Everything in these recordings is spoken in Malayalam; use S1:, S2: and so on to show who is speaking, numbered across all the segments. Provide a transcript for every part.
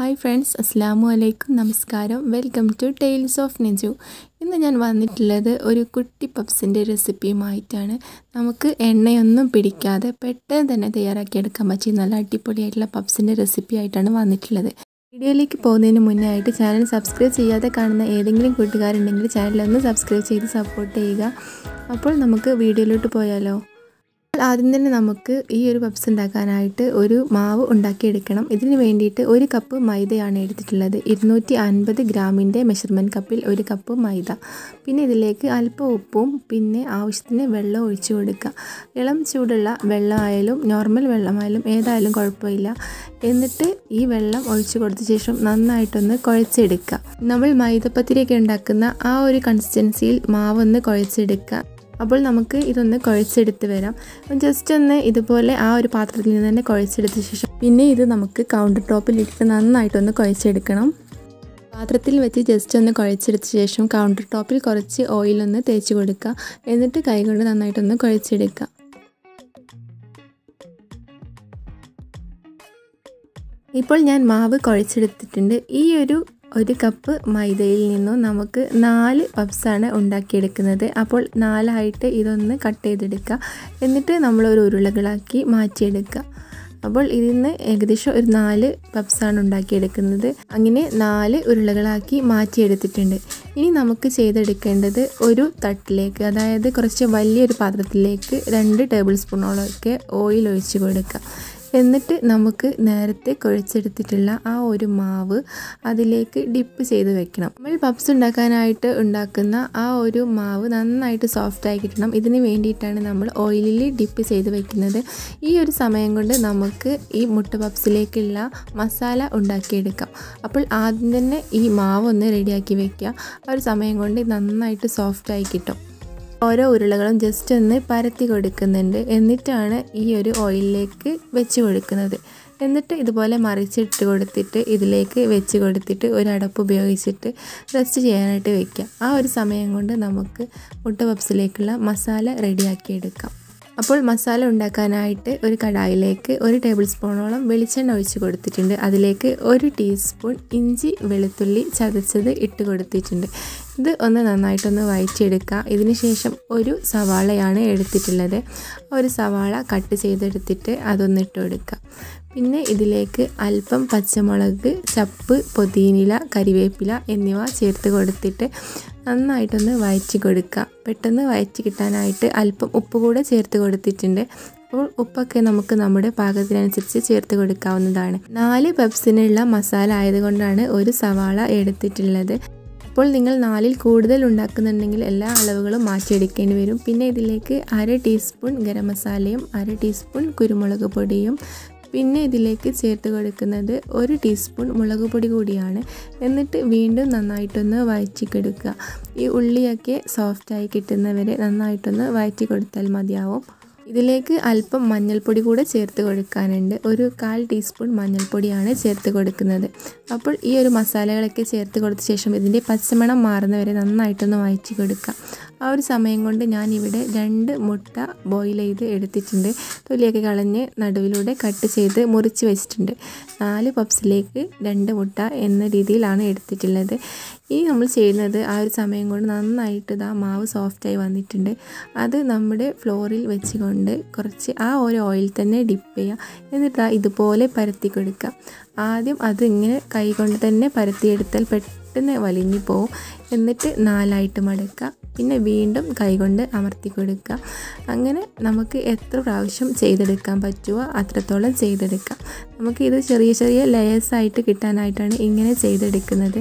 S1: Hi friends, Assalamu alaikum, Namaskaram. Welcome to Tales of NAJU. ഇന്ന് ഞാൻ വന്നിട്ടുള്ളത് ഒരു കുട്ടി പപ്സിൻ്റെ റെസിപ്പിയുമായിട്ടാണ്. നമുക്ക് എണ്ണയൊന്നും പിടിക്കാതെ പെട്ടെന്ന് തന്നെ തയ്യാറാക്കിയെടുക്കാൻ പറ്റിയ നല്ല അടിപൊളിയായിട്ടുള്ള പപ്സിൻ്റെ റെസിപ്പി ആയിട്ടാണ് വന്നിട്ടുള്ളത്. വീഡിയോയിലേക്ക് പോകുന്നതിന് മുന്നേ ആയിട്ട് ചാനൽ സബ്സ്ക്രൈബ് ചെയ്യാതെ കാണുന്ന ഏതെങ്കിലും കൂട്ടുകാരുണ്ടെങ്കിൽ ചാനലൊന്ന് സബ്സ്ക്രൈബ് ചെയ്ത് സപ്പോർട്ട് ചെയ്യുക. അപ്പോൾ നമുക്ക് വീഡിയോയിലോട്ട് പോയാലോ. ആദ്യം തന്നെ നമുക്ക് ഈ ഒരു പപ്സ് ഉണ്ടാക്കാനായിട്ട് ഒരു മാവ് ഉണ്ടാക്കിയെടുക്കണം. ഇതിന് വേണ്ടിയിട്ട് 1 കപ്പ് മൈദയാണ് എടുത്തിട്ടുള്ളത്. 250 ഗ്രാമിൻ്റെ മെഷർമെൻറ്റ് കപ്പിൽ 1 കപ്പ് മൈദ. പിന്നെ ഇതിലേക്ക് അല്പം ഉപ്പും പിന്നെ ആവശ്യത്തിന് വെള്ളം ഒഴിച്ചു കൊടുക്കുക. ഇളം ചൂടുള്ള വെള്ളമായാലും നോർമൽ വെള്ളമായാലും ഏതായാലും കുഴപ്പമില്ല. എന്നിട്ട് ഈ വെള്ളം ഒഴിച്ചു കൊടുത്ത ശേഷം നന്നായിട്ടൊന്ന് കുഴച്ചെടുക്കുക. നമ്മൾ മൈദപ്പത്തിരിയൊക്കെ ഉണ്ടാക്കുന്ന ആ ഒരു കൺസിസ്റ്റൻസിയിൽ മാവൊന്ന് കുഴച്ചെടുക്കുക. അപ്പോൾ നമുക്ക് ഇതൊന്ന് കുഴച്ചെടുത്ത് വരാം. ജസ്റ്റ് ഒന്ന് ഇതുപോലെ ആ ഒരു പാത്രത്തിൽ നിന്ന് തന്നെ കുഴച്ചെടുത്ത ശേഷം പിന്നെ ഇത് നമുക്ക് കൗണ്ടർ ടോപ്പിൽ ഇട്ട് നന്നായിട്ടൊന്ന് കുഴച്ചെടുക്കണം. പാത്രത്തിൽ വെച്ച് ജസ്റ്റ് ഒന്ന് കുഴച്ചെടുത്ത ശേഷം കൗണ്ടർ ടോപ്പിൽ കുറച്ച് ഓയിലൊന്ന് തേച്ച് കൊടുക്കുക. എന്നിട്ട് കൈകൊണ്ട് നന്നായിട്ടൊന്ന് കുഴച്ചെടുക്കുക. ഇപ്പോൾ ഞാൻ മാവ് കുഴച്ചെടുത്തിട്ടുണ്ട്. ഈ ഒരു 1 കപ്പ് മൈദയിൽ നിന്നും നമുക്ക് 4 പപ്സാണ് ഉണ്ടാക്കിയെടുക്കുന്നത്. അപ്പോൾ 4ആയിട്ട് ഇതൊന്ന് കട്ട് ചെയ്തെടുക്കുക. എന്നിട്ട് നമ്മളൊരു ഉരുളകളാക്കി മാറ്റിയെടുക്കുക. അപ്പോൾ ഇതിന്ന് ഏകദേശം ഒരു 4 പപ്സാണ് ഉണ്ടാക്കിയെടുക്കുന്നത്. അങ്ങനെ 4 ഉരുളകളാക്കി മാറ്റിയെടുത്തിട്ടുണ്ട്. ഇനി നമുക്ക് ചെയ്തെടുക്കേണ്ടത് ഒരു തട്ടിലേക്ക്, അതായത് കുറച്ച് വലിയൊരു പാത്രത്തിലേക്ക് 2 ടേബിൾ സ്പൂണോളൊക്കെ ഓയിൽ ഒഴിച്ച് കൊടുക്കുക. എന്നിട്ട് നമുക്ക് നേരത്തെ കുഴച്ചെടുത്തിട്ടുള്ള ആ ഒരു മാവ് അതിലേക്ക് ഡിപ്പ് ചെയ്ത് വെക്കണം. നമ്മൾ പപ്സ് ഉണ്ടാക്കാനായിട്ട് ഉണ്ടാക്കുന്ന ആ ഒരു മാവ് നന്നായിട്ട് സോഫ്റ്റായി കിട്ടണം. ഇതിന് വേണ്ടിയിട്ടാണ് നമ്മൾ ഓയിലിൽ ഡിപ്പ് ചെയ്ത് വെക്കുന്നത്. ഈ ഒരു സമയം കൊണ്ട് നമുക്ക് ഈ മുട്ട പപ്സിലേക്കുള്ള മസാല ഉണ്ടാക്കിയെടുക്കാം. അപ്പോൾ ആദ്യം തന്നെ ഈ മാവ് ഒന്ന് റെഡിയാക്കി വെക്കുക. ആ ഒരു സമയം കൊണ്ട് നന്നായിട്ട് സോഫ്റ്റായി കിട്ടും. ഓരോ ഉരുളകളും ജസ്റ്റ് ഒന്ന് പരത്തി കൊടുക്കുന്നുണ്ട്. എന്നിട്ടാണ് ഈ ഒരു ഓയിലിലേക്ക് വെച്ച് കൊടുക്കുന്നത്. എന്നിട്ട് ഇതുപോലെ മറിച്ചിട്ട് കൊടുത്തിട്ട് ഇതിലേക്ക് വെച്ച് കൊടുത്തിട്ട് ഒരു അടപ്പ് ഉപയോഗിച്ചിട്ട് റെസ്റ്റ് ചെയ്യാനായിട്ട് വെക്കുക. ആ ഒരു സമയം കൊണ്ട് നമുക്ക് മുട്ട പപ്സിലേക്കുള്ള മസാല റെഡിയാക്കിയെടുക്കാം. അപ്പോൾ മസാല ഉണ്ടാക്കാനായിട്ട് ഒരു കടായിലേക്ക് 1 ടേബിൾ സ്പൂണോളം വെളിച്ചെണ്ണ ഒഴിച്ച് കൊടുത്തിട്ടുണ്ട്. അതിലേക്ക് 1 ടീസ്പൂൺ ഇഞ്ചി വെളുത്തുള്ളി ചതച്ചത് ഇട്ട് കൊടുത്തിട്ടുണ്ട്. ഇത് ഒന്ന് നന്നായിട്ടൊന്ന് വഴറ്റിയെടുക്കുക. ഇതിന് ശേഷം ഒരു സവാളയാണ് എടുത്തിട്ടുള്ളത്. ഒരു സവാള കട്ട് ചെയ്തെടുത്തിട്ട് അതൊന്നിട്ട് കൊടുക്കുക. പിന്നെ ഇതിലേക്ക് അല്പം പച്ചമുളക്, ചപ്പ്, പുതിനയില, കരിവേപ്പില എന്നിവ ചേർത്ത് കൊടുത്തിട്ട് നന്നായിട്ടൊന്ന് വഴറ്റി കൊടുക്കുക. പെട്ടെന്ന് വഴറ്റി കിട്ടാനായിട്ട് അല്പം ഉപ്പ് കൂടെ ചേർത്ത് കൊടുത്തിട്ടുണ്ട്. അപ്പോൾ ഉപ്പൊക്കെ നമുക്ക് നമ്മുടെ പാകത്തിനനുസരിച്ച് ചേർത്ത് കൊടുക്കാവുന്നതാണ്. 4 പപ്സിനുള്ള മസാല ആയതുകൊണ്ടാണ് ഒരു സവാള എടുത്തിട്ടുള്ളത്. അപ്പോൾ നിങ്ങൾ 4ൽ കൂടുതൽ ഉണ്ടാക്കുന്നുണ്ടെങ്കിൽ എല്ലാ അളവുകളും മാറ്റിയെടുക്കേണ്ടി വരും. പിന്നെ ഇതിലേക്ക് 1/2 ടീസ്പൂൺ ഗരം മസാലയും 1/2 ടീസ്പൂൺ കുരുമുളക് പൊടിയും പിന്നെ ഇതിലേക്ക് ചേർത്ത് കൊടുക്കുന്നത് 1 ടീസ്പൂൺ മുളക് പൊടി കൂടിയാണ്. എന്നിട്ട് വീണ്ടും നന്നായിട്ടൊന്ന് വഴറ്റിക്കെടുക്കുക. ഈ ഉള്ളിയൊക്കെ സോഫ്റ്റായി കിട്ടുന്നവരെ നന്നായിട്ടൊന്ന് വഴറ്റി കൊടുത്താൽ മതിയാവും. ഇതിലേക്ക് അല്പം മഞ്ഞൾപ്പൊടി കൂടെ ചേർത്ത് കൊടുക്കാനുണ്ട്. ഒരു 1/4 ടീസ്പൂൺ മഞ്ഞൾപ്പൊടിയാണ് ചേർത്ത് കൊടുക്കുന്നത്. അപ്പോൾ ഈ ഒരു മസാലകളൊക്കെ ചേർത്ത് കൊടുത്ത ശേഷം ഇതിൻ്റെ പച്ചമണം മാറുന്നവരെ നന്നായിട്ടൊന്ന് വഴറ്റി കൊടുക്കുക. ആ ഒരു സമയം കൊണ്ട് ഞാനിവിടെ 2 മുട്ട ബോയിൽ ചെയ്ത് എടുത്തിട്ടുണ്ട്. തൊലിയൊക്കെ കളഞ്ഞ് നടുവിലൂടെ കട്ട് ചെയ്ത് മുറിച്ച് വെച്ചിട്ടുണ്ട്. 4 പപ്സിലേക്ക് 2 മുട്ട എന്ന രീതിയിലാണ് എടുത്തിട്ടുള്ളത്. ഇനി നമ്മൾ ചെയ്യുന്നത് ആ ഒരു സമയം കൊണ്ട് നന്നായിട്ട് മാവ് സോഫ്റ്റായി വന്നിട്ടുണ്ട്. അത് നമ്മുടെ ഫ്ലോറിൽ വെച്ചുകൊണ്ട് കുറച്ച് ആ ഒരു ഓയിൽ തന്നെ ഡിപ്പ് ചെയ്യുക. എന്നിട്ട് ഇതുപോലെ പരത്തി കൊടുക്കുക. ആദ്യം അത് ഇങ്ങനെ കൈ കൊണ്ട് തന്നെ പരത്തിയെടുത്താൽ പെട്ടെന്ന് വലിഞ്ഞു പോവും. എന്നിട്ട് 4ആയിട്ട് മടക്കുക. പിന്നെ വീണ്ടും കൈകൊണ്ട് അമർത്തി കൊടുക്കുക. അങ്ങനെ നമുക്ക് എത്ര പ്രാവശ്യം ചെയ്തെടുക്കാൻ പറ്റുമോ അത്രത്തോളം ചെയ്തെടുക്കാം. നമുക്ക് ഇത് ചെറിയ ചെറിയ ലെയേഴ്സായിട്ട് കിട്ടാനായിട്ടാണ് ഇങ്ങനെ ചെയ്തെടുക്കുന്നത്.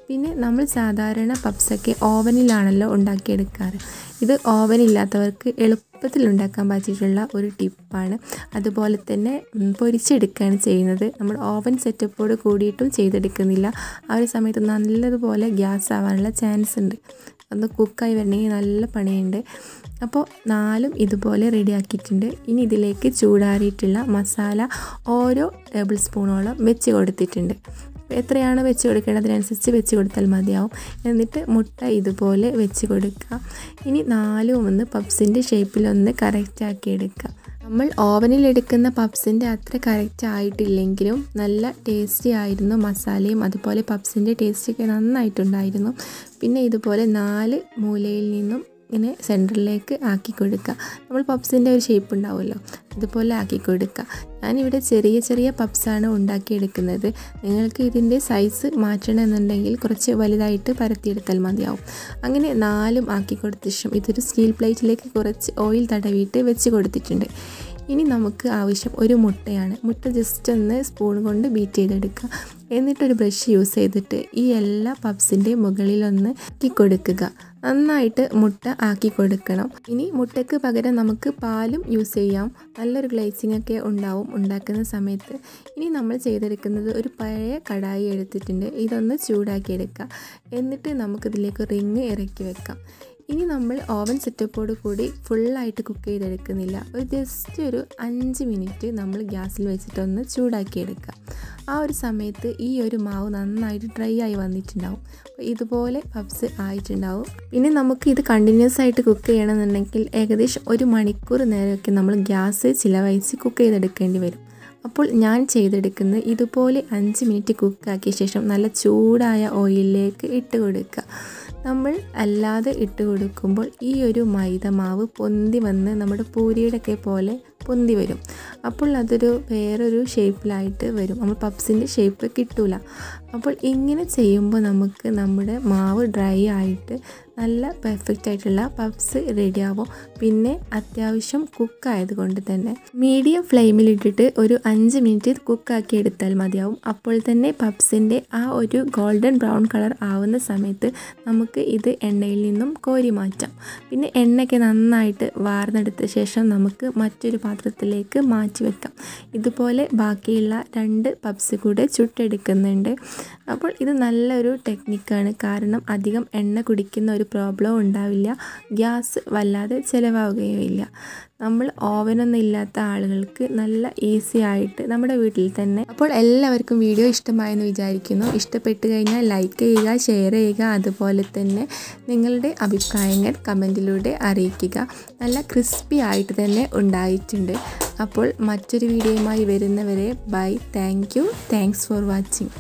S1: പിന്നെ നമ്മൾ സാധാരണ പപ്സൊക്കെ ഓവനിലാണല്ലോ ഉണ്ടാക്കിയെടുക്കാറ്. ഇത് ഓവനില്ലാത്തവർക്ക് എളുപ്പത്തിൽ ഉണ്ടാക്കാൻ പറ്റിയിട്ടുള്ള ഒരു ടിപ്പാണ്. അതുപോലെ തന്നെ പൊരിച്ചെടുക്കുകയാണ് ചെയ്യുന്നത്. നമ്മൾ ഓവൻ സെറ്റപ്പോട് കൂടിയിട്ടും ചെയ്തെടുക്കുന്നില്ല. ആ ഒരു സമയത്ത് നല്ലതുപോലെ ഗ്യാസ് ആവാനുള്ള ചാൻസ് ഉണ്ട്. ഒന്ന് കുക്കായി വരണമെങ്കിൽ നല്ല പണിയുണ്ട്. അപ്പോൾ 4ഉം ഇതുപോലെ റെഡിയാക്കിയിട്ടുണ്ട്. ഇനി ഇതിലേക്ക് ചൂടാറിയിട്ടുള്ള മസാല ഓരോ ടേബിൾ സ്പൂണോളം വെച്ച് കൊടുത്തിട്ടുണ്ട്. എത്രയാണ് വെച്ച് കൊടുക്കേണ്ടതിനനുസരിച്ച് വെച്ച് കൊടുത്താൽ മതിയാവും. എന്നിട്ട് മുട്ട ഇതുപോലെ വെച്ച് കൊടുക്കുക. ഇനി 4ഉം ഒന്ന് പപ്സിൻ്റെ ഷേപ്പിലൊന്ന് കറക്റ്റാക്കി എടുക്കുക. നമ്മൾ ഓവനിലെടുക്കുന്ന പപ്സിൻ്റെ അത്ര കറക്റ്റ് ആയിട്ടില്ലെങ്കിലും നല്ല ടേസ്റ്റി ആയിരുന്നു. മസാലയും അതുപോലെ പപ്സിൻ്റെ ടേസ്റ്റൊക്കെ നന്നായിട്ടുണ്ടായിരുന്നു. പിന്നെ ഇതുപോലെ 4 മൂലയിൽ നിന്നും ഇങ്ങനെ സെൻറ്ററിലേക്ക് ആക്കി കൊടുക്കുക. നമ്മൾ പപ്സിൻ്റെ ഒരു ഷേപ്പ് ഉണ്ടാവുമല്ലോ, ഇതുപോലെ ആക്കി കൊടുക്കുക. ഞാനിവിടെ ചെറിയ ചെറിയ പപ്സാണ് ഉണ്ടാക്കിയെടുക്കുന്നത്. നിങ്ങൾക്ക് ഇതിൻ്റെ സൈസ് മാറ്റണമെന്നുണ്ടെങ്കിൽ കുറച്ച് വലുതായിട്ട് പരത്തിയെടുത്താൽ മതിയാവും. അങ്ങനെ 4 ആക്കി കൊടുത്ത ശേഷം ഇതൊരു സ്റ്റീൽ പ്ലേറ്റിലേക്ക് കുറച്ച് ഓയിൽ തടവിയിട്ട് വെച്ച് കൊടുത്തിട്ടുണ്ട്. ഇനി നമുക്ക് ആവശ്യം ഒരു മുട്ടയാണ്. മുട്ട ജസ്റ്റ് ഒന്ന് സ്പൂൺ കൊണ്ട് ബീറ്റ് ചെയ്തെടുക്കുക. എന്നിട്ടൊരു ബ്രഷ് യൂസ് ചെയ്തിട്ട് ഈ എല്ലാ പപ്സിൻ്റെ മുകളിലൊന്ന് ആക്കി കൊടുക്കുക. നന്നായിട്ട് മുട്ട ആക്കി കൊടുക്കണം. ഇനി മുട്ടയ്ക്ക് പകരം നമുക്ക് പാലും യൂസ് ചെയ്യാം. നല്ലൊരു ഗ്ലേസിംഗ് ഒക്കെ ഉണ്ടാവും ഉണ്ടാക്കുന്ന സമയത്ത്. ഇനി നമ്മൾ ചെയ്തെടുക്കുന്നത് ഒരു പഴയ കടായി എടുത്തിട്ടുണ്ട്. ഇതൊന്ന് ചൂടാക്കി എടുക്കുക. എന്നിട്ട് നമുക്കിതിലേക്ക് റിങ് ഇറക്കി വെക്കാം. ഇനി നമ്മൾ ഓവൻ സെറ്റപ്പോട് കൂടി ഫുള്ളായിട്ട് കുക്ക് ചെയ്തെടുക്കുന്നില്ല. ജസ്റ്റ് ഒരു 5 മിനിറ്റ് നമ്മൾ ഗ്യാസിൽ വെച്ചിട്ടൊന്ന് ചൂടാക്കിയെടുക്കുക. ആ ഒരു സമയത്ത് ഈ ഒരു മാവ് നന്നായിട്ട് ഡ്രൈ ആയി വന്നിട്ടുണ്ടാവും. അപ്പോൾ ഇതുപോലെ പപ്സ് ആയിട്ടുണ്ടാവും. പിന്നെ നമുക്ക് ഇത് കണ്ടിന്യൂസ് ആയിട്ട് കുക്ക് ചെയ്യണമെന്നുണ്ടെങ്കിൽ ഏകദേശം 1 മണിക്കൂർ നേരമൊക്കെ നമ്മൾ ഗ്യാസ് ചിലവഴിച്ച് കുക്ക് ചെയ്തെടുക്കേണ്ടി വരും. അപ്പോൾ ഞാൻ ചെയ്തെടുക്കുന്നത് ഇതുപോലെ 5 മിനിറ്റ് കുക്കാക്കിയ ശേഷം നല്ല ചൂടായ ഓയിലിലേക്ക് ഇട്ട് കൊടുക്കുക. നമ്മൾ അല്ലാതെ ഇട്ട് കൊടുക്കുമ്പോൾ ഈ ഒരു മൈദ മാവ് പൊന്തി വന്ന് നമ്മുടെ പൂരിയുടെയൊക്കെ പോലെ പൊന്തി വരും. അപ്പോൾ അതൊരു വേറൊരു ഷേപ്പിലായിട്ട് വരും. നമ്മൾ പപ്സിൻ്റെ ഷേപ്പ് കിട്ടൂല. അപ്പോൾ ഇങ്ങനെ ചെയ്യുമ്പോൾ നമുക്ക് നമ്മുടെ മാവ് ഡ്രൈ ആയിട്ട് നല്ല പെർഫെക്റ്റ് ആയിട്ടുള്ള പപ്സ് റെഡിയാവും. പിന്നെ അത്യാവശ്യം കുക്കായത് കൊണ്ട് തന്നെ മീഡിയം ഫ്ലെയിമിലിട്ടിട്ട് ഒരു 5 മിനിറ്റ് കുക്കാക്കി എടുത്താൽ മതിയാവും. അപ്പോൾ തന്നെ പപ്സിൻ്റെ ആ ഒരു ഗോൾഡൻ ബ്രൗൺ കളർ ആവുന്ന സമയത്ത് നമുക്ക് ഇത് എണ്ണയിൽ നിന്നും കോരി മാറ്റാം. പിന്നെ എണ്ണയ്ക്ക് നന്നായിട്ട് വാർന്നെടുത്ത ശേഷം നമുക്ക് മറ്റൊരു പാത്രത്തിലേക്ക് മാറ്റി വെക്കാം. ഇതുപോലെ ബാക്കിയുള്ള 2 പപ്സ് കൂടെ ചുട്ടെടുക്കുന്നുണ്ട്. അപ്പോൾ ഇത് നല്ലൊരു ടെക്നിക്കാണ്. കാരണം അധികം എണ്ണ കുടിക്കുന്ന ഒരു പ്രോബ്ലം ഉണ്ടാവില്ല. ഗ്യാസ് വല്ലാതെ ചിലവാകുകയുമില്ല. നമ്മൾ ഓവനൊന്നും ഇല്ലാത്ത ആളുകൾക്ക് നല്ല ഈസി ആയിട്ട് നമ്മുടെ വീട്ടിൽ തന്നെ. അപ്പോൾ എല്ലാവർക്കും വീഡിയോ ഇഷ്ടമായെന്ന് വിചാരിക്കുന്നു. ഇഷ്ടപ്പെട്ട് കഴിഞ്ഞാൽ ലൈക്ക് ചെയ്യുക, ഷെയർ ചെയ്യുക. അതുപോലെ തന്നെ നിങ്ങളുടെ അഭിപ്രായങ്ങൾ കമൻറ്റിലൂടെ അറിയിക്കുക. നല്ല ക്രിസ്പി ആയിട്ട് തന്നെ ഉണ്ടായിട്ടുണ്ട്. അപ്പോൾ മറ്റൊരു വീഡിയോയുമായി വരുന്നവരെ ബൈ. Thanks for watching.